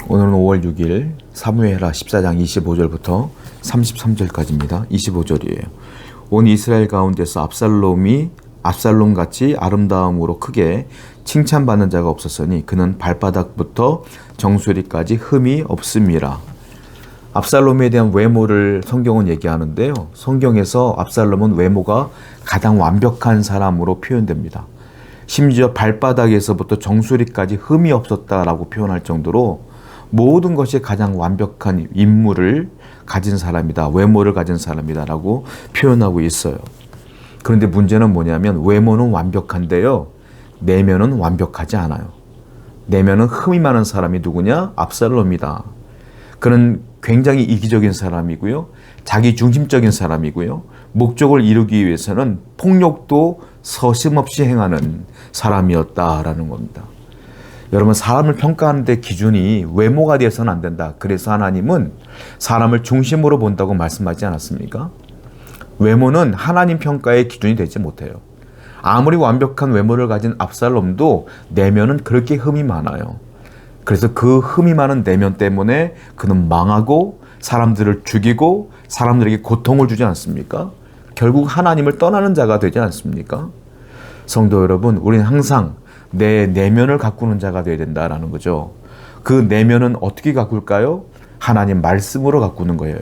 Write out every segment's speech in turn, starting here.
오늘은 5월 6일 사무엘하 14장 25절부터 33절까지입니다. 25절이에요. 온 이스라엘 가운데서 압살롬같이 아름다움으로 크게 칭찬받는 자가 없었으니 그는 발바닥부터 정수리까지 흠이 없음이라. 압살롬에 대한 외모를 성경은 얘기하는데요. 성경에서 압살롬은 외모가 가장 완벽한 사람으로 표현됩니다. 심지어 발바닥에서부터 정수리까지 흠이 없었다라고 표현할 정도로 모든 것이 가장 완벽한 인물을 가진 사람이다, 외모를 가진 사람이다라고 표현하고 있어요. 그런데 문제는 뭐냐면 외모는 완벽한데요, 내면은 완벽하지 않아요. 내면은 흠이 많은 사람이 누구냐? 압살롬이다. 그는 굉장히 이기적인 사람이고요, 자기 중심적인 사람이고요, 목적을 이루기 위해서는 폭력도 서슴없이 행하는 사람이었다라는 겁니다. 여러분, 사람을 평가하는 데 기준이 외모가 되어서는 안 된다. 그래서 하나님은 사람을 중심으로 본다고 말씀하지 않았습니까? 외모는 하나님 평가의 기준이 되지 못해요. 아무리 완벽한 외모를 가진 압살롬도 내면은 그렇게 흠이 많아요. 그래서 그 흠이 많은 내면 때문에 그는 망하고 사람들을 죽이고 사람들에게 고통을 주지 않습니까? 결국 하나님을 떠나는 자가 되지 않습니까? 성도 여러분, 우리는 항상 내 내면을 가꾸는 자가 되어야 된다라는 거죠. 그 내면은 어떻게 가꿀까요? 하나님 말씀으로 가꾸는 거예요.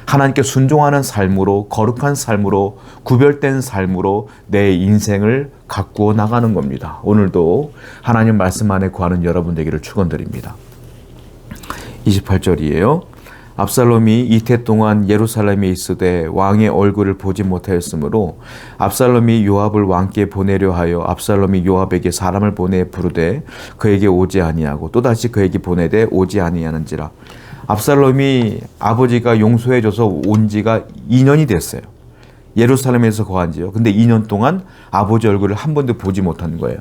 하나님께 순종하는 삶으로, 거룩한 삶으로, 구별된 삶으로 내 인생을 가꾸어 나가는 겁니다. 오늘도 하나님 말씀 안에 구하는 여러분 되기를 축원드립니다. 28절이에요. 압살롬이 이태 동안 예루살렘에 있으되 왕의 얼굴을 보지 못하였으므로 압살롬이 요압을 왕께 보내려 하여 압살롬이 요압에게 사람을 보내 부르되 그에게 오지 아니하고 또다시 그에게 보내되 오지 아니하는지라. 압살롬이 아버지가 용서해줘서 온 지가 2년이 됐어요. 예루살렘에서 거한 지요. 근데 2년 동안 아버지 얼굴을 한 번도 보지 못한 거예요.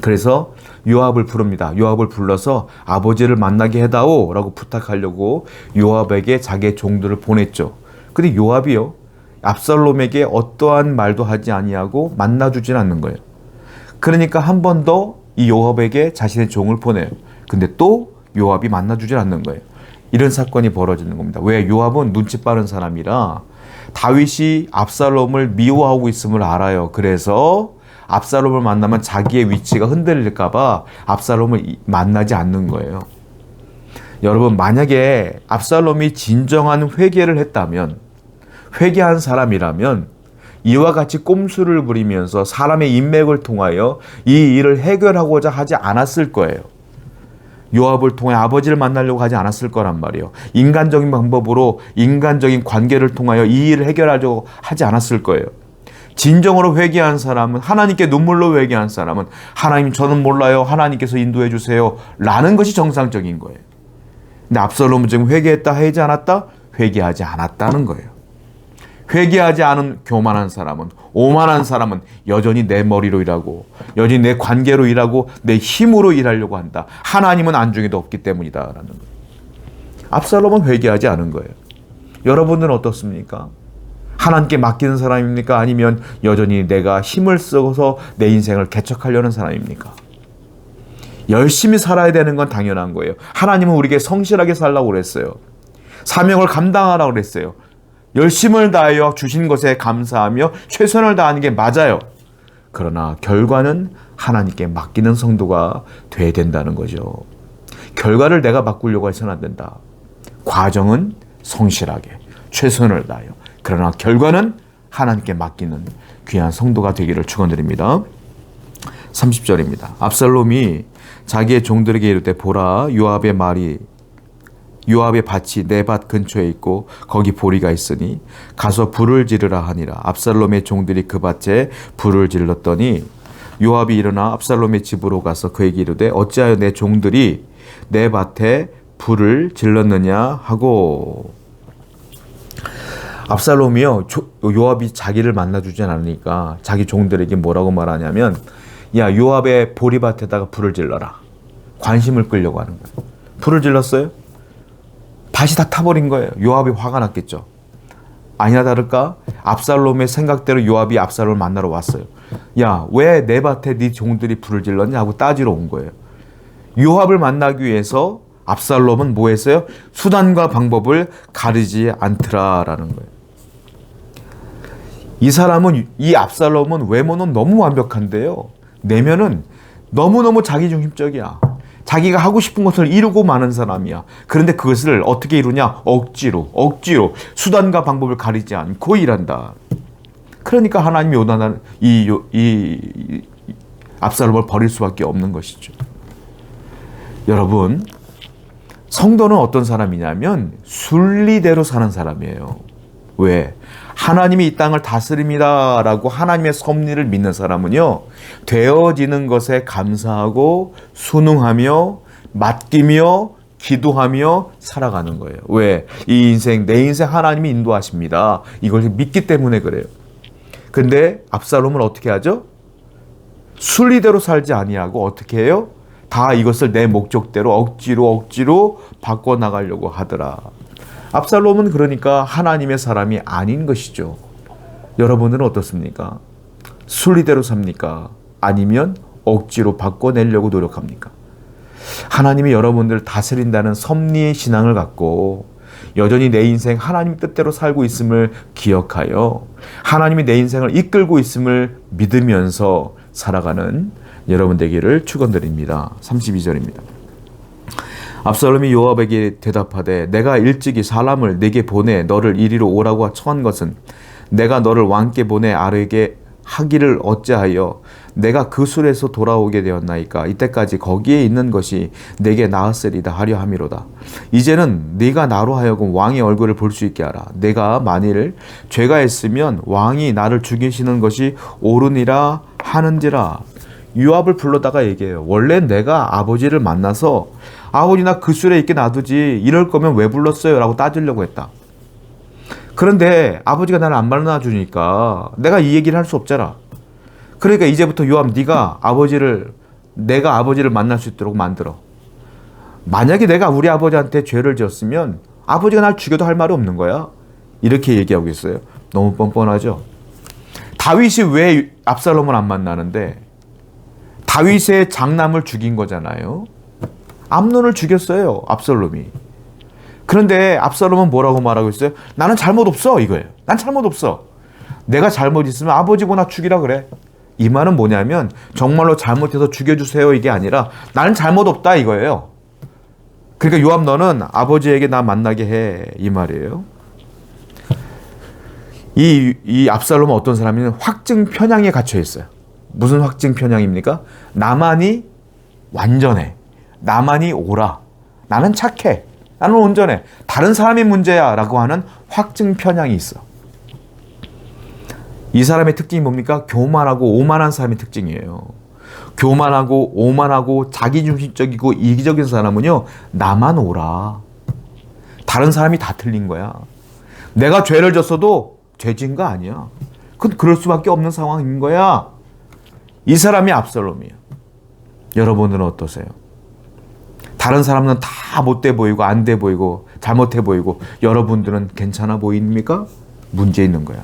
그래서 요압을 부릅니다. 요압을 불러서 아버지를 만나게 해다오 라고 부탁하려고 요압에게 자기의 종들을 보냈죠. 근데 요압이요, 압살롬에게 어떠한 말도 하지 아니하고 만나주진 않는 거예요. 그러니까 한 번 더 이 요압에게 자신의 종을 보내요. 근데 또 요압이 만나주질 않는 거예요. 이런 사건이 벌어지는 겁니다. 왜? 요압은 눈치 빠른 사람이라 다윗이 압살롬을 미워하고 있음을 알아요. 그래서 압살롬을 만나면 자기의 위치가 흔들릴까 봐 압살롬을 만나지 않는 거예요. 여러분, 만약에 압살롬이 진정한 회개를 했다면, 회개한 사람이라면 이와 같이 꼼수를 부리면서 사람의 인맥을 통하여 이 일을 해결하고자 하지 않았을 거예요. 요압을 통해 아버지를 만나려고 하지 않았을 거란 말이에요. 인간적인 방법으로, 인간적인 관계를 통하여 이 일을 해결하려고 하지 않았을 거예요. 진정으로 회개한 사람은, 하나님께 눈물로 회개한 사람은 하나님 저는 몰라요, 하나님께서 인도해 주세요 라는 것이 정상적인 거예요. 근데 압살롬은 지금 회개했다 하지 않았다? 회개하지 않았다는 거예요. 회개하지 않은 교만한 사람은, 오만한 사람은 여전히 내 머리로 일하고 여전히 내 관계로 일하고 내 힘으로 일하려고 한다. 하나님은 안중에도 없기 때문이다 라는 거예요. 압살롬은 회개하지 않은 거예요. 여러분들은 어떻습니까? 하나님께 맡기는 사람입니까? 아니면 여전히 내가 힘을 써서 내 인생을 개척하려는 사람입니까? 열심히 살아야 되는 건 당연한 거예요. 하나님은 우리에게 성실하게 살라고 그랬어요. 사명을 감당하라고 그랬어요. 열심을 다하여 주신 것에 감사하며 최선을 다하는 게 맞아요. 그러나 결과는 하나님께 맡기는 성도가 돼야 된다는 거죠. 결과를 내가 바꾸려고 해서는 안 된다. 과정은 성실하게 최선을 다하여, 그러나 결과는 하나님께 맡기는 귀한 성도가 되기를 축원드립니다. 30절입니다. 압살롬이 자기의 종들에게 이르되 보라, 요압의 밭이 내 밭 근처에 있고 거기 보리가 있으니 가서 불을 지르라 하니라. 압살롬의 종들이 그 밭에 불을 질렀더니 요압이 일어나 압살롬의 집으로 가서 그에게 이르되 어찌하여 내 종들이 내 밭에 불을 질렀느냐 하고. 압살롬이요, 요압이 자기를 만나주지 않으니까 자기 종들에게 뭐라고 말하냐면, 야, 요압의 보리밭에다가 불을 질러라. 관심을 끌려고 하는 거예요. 불을 질렀어요? 밭이 다 타버린 거예요. 요압이 화가 났겠죠. 아니나 다를까 압살롬의 생각대로 요압이 압살롬을 만나러 왔어요. 야, 왜 내 밭에 네 종들이 불을 질렀냐 하고 따지러 온 거예요. 요압을 만나기 위해서 압살롬은 뭐 했어요? 수단과 방법을 가리지 않더라라는 거예요. 이 압살롬은 외모는 너무 완벽한데요. 내면은 너무너무 자기중심적이야. 자기가 하고 싶은 것을 이루고 마는 사람이야. 그런데 그것을 어떻게 이루냐? 억지로 수단과 방법을 가리지 않고 일한다. 그러니까 하나님이 요나단 이 압살롬을 버릴 수밖에 없는 것이죠. 여러분, 성도는 어떤 사람이냐면 순리대로 사는 사람이에요. 왜? 하나님이 이 땅을 다스립니다라고 하나님의 섭리를 믿는 사람은요, 되어지는 것에 감사하고 순응하며 맡기며 기도하며 살아가는 거예요. 왜? 이 인생, 내 인생 하나님이 인도하십니다. 이걸 믿기 때문에 그래요. 근데 압살롬은 어떻게 하죠? 순리대로 살지 아니하고 어떻게 해요? 다 이것을 내 목적대로 억지로 바꿔나가려고 하더라. 압살롬은 그러니까 하나님의 사람이 아닌 것이죠. 여러분들은 어떻습니까? 순리대로 삽니까? 아니면 억지로 바꿔내려고 노력합니까? 하나님이 여러분들을 다스린다는 섭리의 신앙을 갖고 여전히 내 인생 하나님 뜻대로 살고 있음을 기억하여 하나님이 내 인생을 이끌고 있음을 믿으면서 살아가는 여러분 되기를 축원드립니다. 32절입니다. 압살롬이 요압에게 대답하되 내가 일찍이 사람을 네게 보내 너를 이리로 오라고 청한 것은 내가 너를 왕께 보내 아르게 하기를 어찌하여 내가 그 술에서 돌아오게 되었나이까. 이때까지 거기에 있는 것이 내게 나았으리다 하려 함이로다. 이제는 네가 나로 하여금 왕의 얼굴을 볼 수 있게 하라. 내가 만일 죄가 있으면 왕이 나를 죽이시는 것이 옳으니라 하는지라. 요압을 불러다가 얘기해요. 원래 내가 아버지를 만나서 아버지 나 그 술에 있게 놔두지 이럴 거면 왜 불렀어요? 라고 따지려고 했다. 그런데 아버지가 나를 안 만나주니까 내가 이 얘기를 할 수 없잖아. 그러니까 이제부터 요압 네가 내가 아버지를 만날 수 있도록 만들어. 만약에 내가 우리 아버지한테 죄를 지었으면 아버지가 날 죽여도 할 말이 없는 거야. 이렇게 얘기하고 있어요. 너무 뻔뻔하죠. 다윗이 왜 압살롬을 안 만나는데 다윗의 장남을 죽인 거잖아요. 암논을 죽였어요. 압살롬이. 그런데 압살롬은 뭐라고 말하고 있어요? 나는 잘못 없어 이거예요. 난 잘못 없어. 내가 잘못 있으면 아버지고 나 죽이라 그래. 이 말은 뭐냐면 정말로 잘못해서 죽여주세요 이게 아니라 나는 잘못 없다 이거예요. 그러니까 요압 너는 아버지에게 나 만나게 해 이 말이에요. 이 압살롬은 어떤 사람이냐면 확증 편향에 갇혀 있어요. 무슨 확증 편향입니까? 나만이 완전해. 나만이 옳아. 나는 착해. 나는 온전해. 다른 사람이 문제야 라고 하는 확증 편향이 있어. 이 사람의 특징이 뭡니까? 교만하고 오만한 사람의 특징이에요. 교만하고 오만하고 자기중심적이고 이기적인 사람은요, 나만 옳아. 다른 사람이 다 틀린 거야. 내가 죄를 졌어도 죄 진 거 아니야. 그건 그럴 수밖에 없는 상황인 거야. 이 사람이 압살롬이에요. 여러분들은 어떠세요? 다른 사람은 다 못돼 보이고 안 돼 보이고 잘못해 보이고 여러분들은 괜찮아 보입니까? 문제 있는 거야.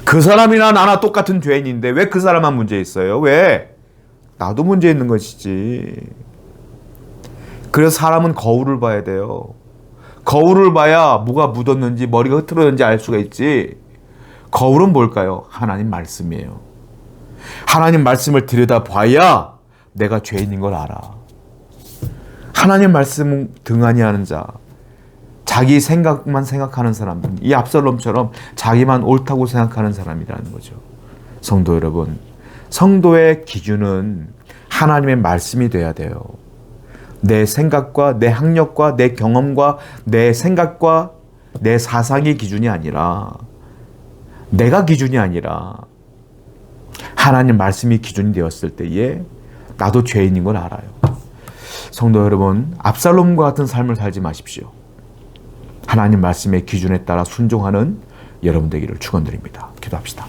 그 사람이나 나나 똑같은 죄인인데 왜 그 사람만 문제 있어요? 왜? 나도 문제 있는 것이지. 그래서 사람은 거울을 봐야 돼요. 거울을 봐야 뭐가 묻었는지 머리가 흐트러졌는지 알 수가 있지. 거울은 뭘까요? 하나님 말씀이에요. 하나님 말씀을 들여다봐야 내가 죄인인 걸 알아. 하나님 말씀 등한히 하는 자, 자기 생각만 생각하는 사람들, 이 압살롬처럼 자기만 옳다고 생각하는 사람이라는 거죠. 성도 여러분, 성도의 기준은 하나님의 말씀이 돼야 돼요. 내 생각과 내 학력과 내 경험과 내 생각과 내 사상의 기준이 아니라 내가 기준이 아니라 하나님 말씀이 기준이 되었을 때에 나도 죄인인 걸 알아요. 성도 여러분, 압살롬과 같은 삶을 살지 마십시오. 하나님 말씀의 기준에 따라 순종하는 여러분 되기를 축원드립니다. 기도합시다.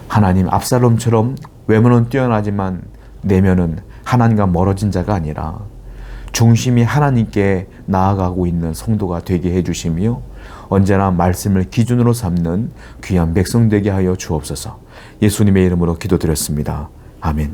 하나님, 압살롬처럼 외모는 뛰어나지만 내면은 하나님과 멀어진 자가 아니라 중심이 하나님께 나아가고 있는 성도가 되게 해주시며 언제나 말씀을 기준으로 삼는 귀한 백성 되게 하여 주옵소서. 예수님의 이름으로 기도드렸습니다. 아멘.